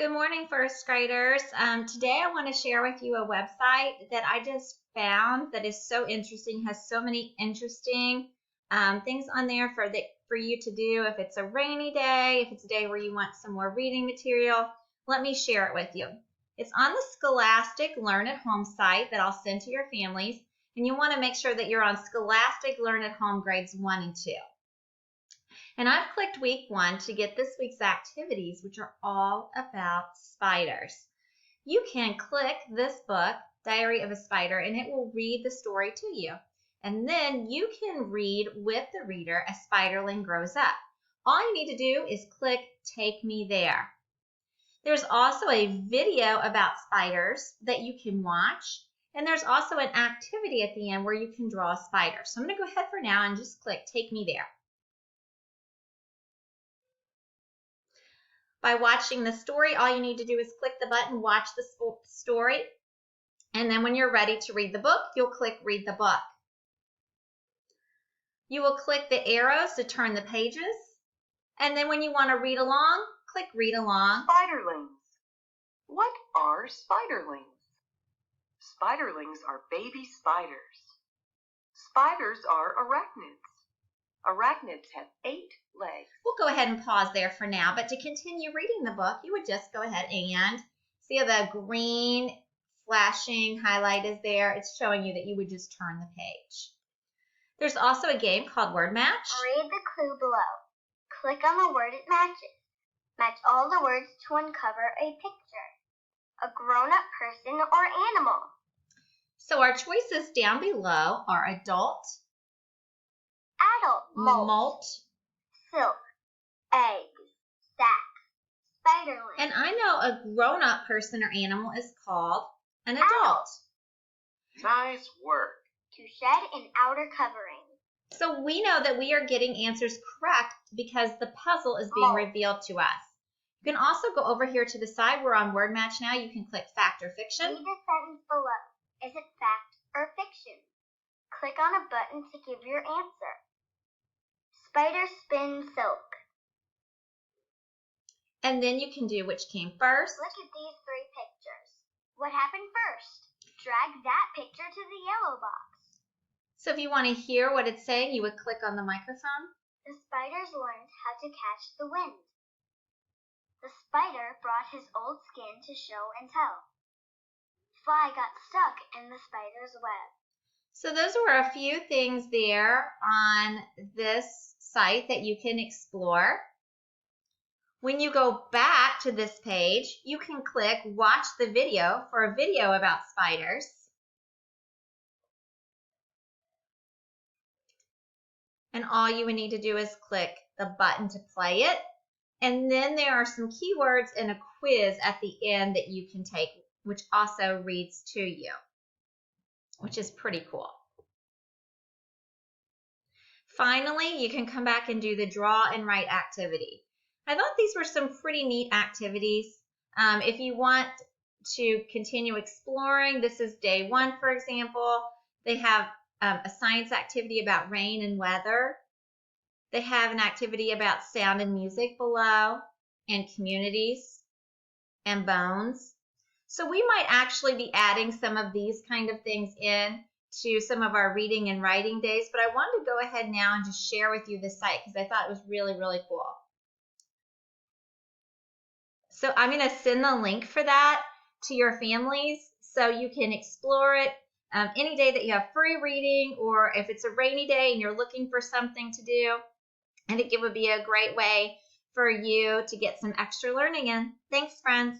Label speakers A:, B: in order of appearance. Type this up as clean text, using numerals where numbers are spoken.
A: Good morning, first graders. Today I want to share with you a website that I just found that is so interesting, has so many interesting things on there for you to do. If it's a rainy day, if it's a day where you want some more reading material, let me share it with you. It's on the Scholastic Learn at Home site that I'll send to your families, and you want to make sure that you're on Scholastic Learn at Home grades 1 and 2. And I've clicked week 1 to get this week's activities, which are all about spiders. You can click this book, Diary of a Spider, and it will read the story to you. And then you can read with the reader as Spiderling grows up. All you need to do is click Take Me There. There's also a video about spiders that you can watch. And there's also an activity at the end where you can draw a spider. So I'm going to go ahead for now and just click Take Me There. By watching the story, all you need to do is click the button, watch the story, and then when you're ready to read the book, you'll click Read the Book. You will click the arrows to turn the pages, and then when you want to read along, click Read Along.
B: Spiderlings. What are spiderlings? Spiderlings are baby spiders. Spiders are arachnids. Arachnids have 8 legs.
A: We'll go ahead and pause there for now, but to continue reading the book, you would just go ahead and see how the green flashing highlight is there. It's showing you that you would just turn the page. There's also a game called Word Match.
C: Read the clue below. Click on the word it matches. Match all the words to uncover a picture. A grown-up person or animal.
A: So our choices down below are adult,
C: Adult,
A: molt,
C: silk, eggs, sack, spiderling.
A: and I know a grown-up person or animal is called an adult.
B: Nice work.
C: To shed an outer covering.
A: So we know that we are getting answers correct because the puzzle is being revealed to us. You can also go over here to the side. We're on Word Match now. You can click Fact or Fiction.
C: Read the sentence below. Is it fact or fiction? Click on a button to give your answer. Spider spin silk.
A: And then you can do which came first.
C: Look at these 3 pictures. What happened first? Drag that picture to the yellow box.
A: So if you want to hear what it's saying, you would click on the microphone.
C: The spiders learned how to catch the wind. The spider brought his old skin to show and tell. Fly got stuck in the spider's web.
A: So those were a few things there on this site that you can explore. When you go back to this page, you can click Watch the Video for a video about spiders. And all you would need to do is click the button to play it. And then there are some keywords and a quiz at the end that you can take, which also reads to you, which is pretty cool. Finally, you can come back and do the draw and write activity. I thought these were some pretty neat activities. If you want to continue exploring, this is day 1, for example. They have a science activity about rain and weather. They have an activity about sound and music below, and communities and bones. So we might actually be adding some of these kind of things in to some of our reading and writing days, but I wanted to go ahead now and just share with you this site because I thought it was really, really cool. So I'm going to send the link for that to your families so you can explore it any day that you have free reading, or if it's a rainy day and you're looking for something to do. I think it would be a great way for you to get some extra learning in. Thanks, friends.